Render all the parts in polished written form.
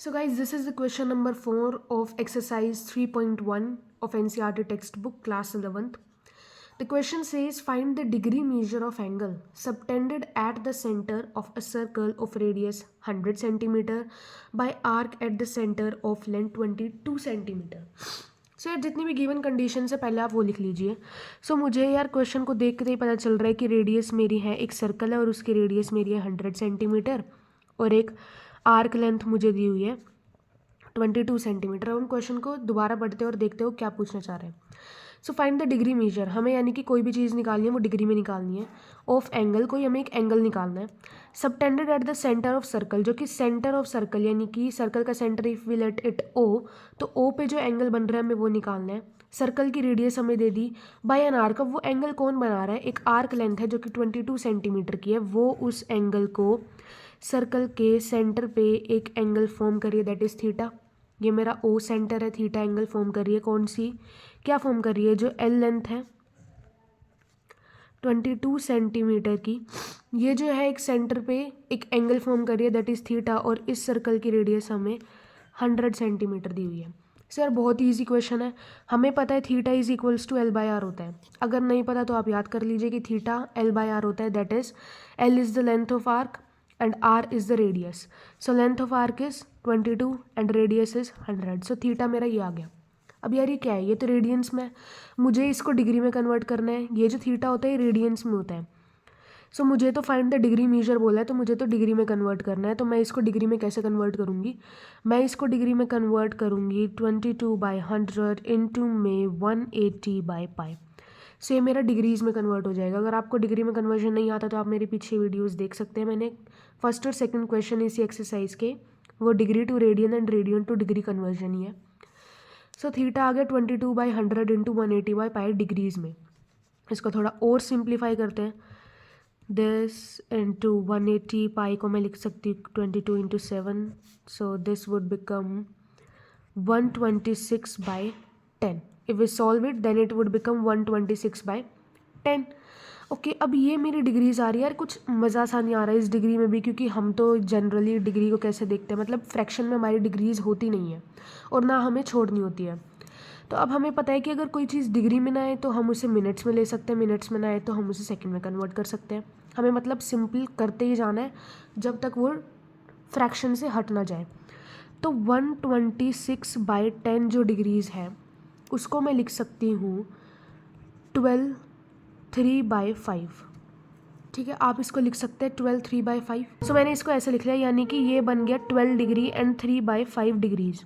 So guys, this is the question number 4 of exercise 3.1 of NCERT textbook class 11th. The question says find the degree measure of angle subtended at the center of a circle of radius 100 centimeter by arc at the center of length 22 centimeter. सो यार जितनी भी given condition है पहले आप वो लिख लीजिए. सो मुझे यार क्वेश्चन को देख के ही पता चल रहा है कि रेडियस मेरी है, एक सर्कल है और उसकी रेडियस मेरी है 100 सेंटीमीटर और एक आर्क लेंथ मुझे दी हुई है 22 सेंटीमीटर. हम क्वेश्चन को दोबारा पढ़ते और देखते हो क्या पूछना चाह रहे हैं. So find the degree measure, हमें यानी कि कोई भी चीज़ निकालनी है वो डिग्री में निकालनी है. ऑफ एंगल, कोई हमें एक एंगल निकालना है. Subtended at the center of circle, जो कि सेंटर ऑफ सर्कल यानी कि सर्कल का center if we let it O, तो ओ पे जो एंगल बन रहा है हमें वो निकालना है. सर्कल की रेडियस हमें दे दी बाय एन आर्क. अब वो एंगल कौन बना रहा है, एक आर्क लेंथ है जो कि 22 सेंटीमीटर की है, वो उस एंगल को सर्कल के सेंटर पे एक एंगल फॉर्म करिए दैट इज़ थीटा. ये मेरा ओ सेंटर है, थीटा एंगल फॉर्म कर रही है. कौन सी, क्या फॉर्म कर रही है, जो एल लेंथ है 22 सेंटीमीटर की, ये जो है एक सेंटर पे एक एंगल फॉर्म कर रही है दैट इज़ थीटा. और इस सर्कल की रेडियस हमें 100 सेंटीमीटर दी हुई है. सर बहुत ही ईजी क्वेश्चन है. हमें पता है theta is equals to L by R होता है. अगर नहीं पता तो आप याद कर लीजिए कि थीटा एल बाय आर होता है. That is L is the length of arc and r is the radius. So length of arc is 22 and radius is 100. So theta मेरा ये आ गया. अब यार ये क्या है, ये तो रेडियंस में, मुझे इसको डिग्री में कन्वर्ट करना है. ये जो थीटा होता है ये रेडियंस में होता है. सो मुझे तो फाइंड द डिग्री मेजर बोला है, तो मुझे तो डिग्री में कन्वर्ट करना है. तो मैं इसको डिग्री में कैसे कन्वर्ट करूँगी, मैं इसको डिग्री में कन्वर्ट करूँगी 22/100 इंटू में 180/π. सो ये मेरा डिग्रीज़ में कन्वर्ट हो जाएगा. अगर आपको डिग्री में कन्वर्जन नहीं आता तो आप मेरी पीछे वीडियोस देख सकते हैं. मैंने फर्स्ट और सेकंड क्वेश्चन इसी एक्सरसाइज के, वो degree to radian and radian to degree conversion ही है. सो थीटा आ गया 22/100 इंटू 180/π डिग्रीज़ में. इसको थोड़ा और सिंप्लीफाई करते हैं. दिस इंटू 180π को मैं लिख सकती हूँ 22 into 7. So this would become 126/10. If we solve it then it would become 126/10. Okay अब ये मेरी डिग्रीज आ रही है. यार कुछ मज़ा सा नहीं आ रहा है इस डिग्री में भी, क्योंकि हम तो जनरली डिग्री को कैसे देखते हैं, मतलब फ्रैक्शन में हमारी डिग्रीज होती नहीं है और ना हमें छोड़नी होती है. तो अब हमें पता है कि अगर कोई चीज़ डिग्री में ना आए तो हम उसे मिनट्स में ले सकते हैं, मिनट्स में ना आए तो हम उसे सेकंड में कन्वर्ट कर सकते हैं. हमें मतलब सिंपल करते ही जाना है जब तक वो फ्रैक्शन से हट ना जाए. तो 126/10 जो डिग्रीज़ है उसको मैं लिख सकती हूँ 12/3/5. ठीक है, आप इसको लिख सकते हैं 12/3/5. सो मैंने इसको ऐसे लिख लिया, यानी कि ये बन गया 12 डिग्री एंड 3/5 डिग्रीज़.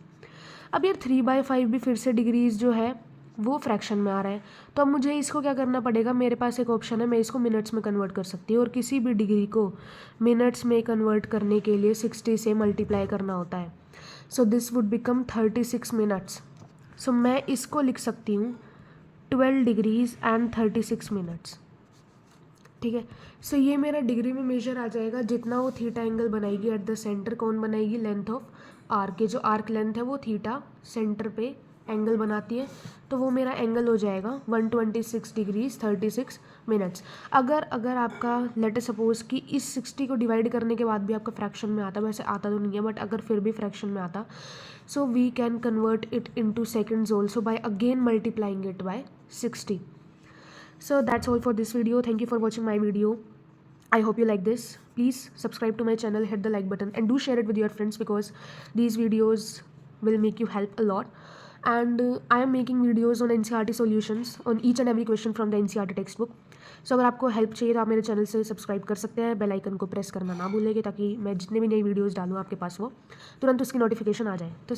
अब यार 3/5 भी फिर से डिग्रीज़ जो है वो फ्रैक्शन में आ रहा है. तो अब मुझे इसको क्या करना पड़ेगा, मेरे पास एक ऑप्शन है, मैं इसको मिनट्स में कन्वर्ट कर सकती हूँ. और किसी भी डिग्री को मिनट्स में कन्वर्ट करने के लिए 60 से मल्टीप्लाई करना होता है. So this would become 36 minutes. So मैं इसको लिख सकती हूँ 12 डिग्रीज़ एंड 36 मिनट्स. ठीक है, सो ये मेरा डिग्री में मेजर आ जाएगा. जितना वो थीटा एंगल बनाएगी एट द सेंटर, कौन बनाएगी, लेंथ ऑफ आर्क. ये जो आर्क लेंथ है वो थीटा सेंटर पे एंगल बनाती है, तो वो मेरा एंगल हो जाएगा 126 डिग्रीज़ 36 मिनट्स. अगर आपका लेट सपोज कि इस 60 को डिवाइड करने के बाद भी आपका फ्रैक्शन में आता, वैसे आता तो नहीं है बट अगर फिर भी फ्रैक्शन में आता, so we can convert it into seconds also by again multiplying it by 60. So that's all for this video. Thank you for watching my video. I hope you like this. Please subscribe to my channel, hit the like button and do share it with your friends because these videos will make you help a lot. And I am making videos on NCERT solutions on each and every question from the NCERT textbook. सो अगर आपको help चाहिए तो आप मेरे channel से subscribe कर सकते हैं. बेल आइकन को प्रेस करना ना भूलेंगे ताकि मैं जितने भी नई वीडियोस डालूँ आपके पास वो तुरंत उसकी नोटिफिकेशन आ जाए. तो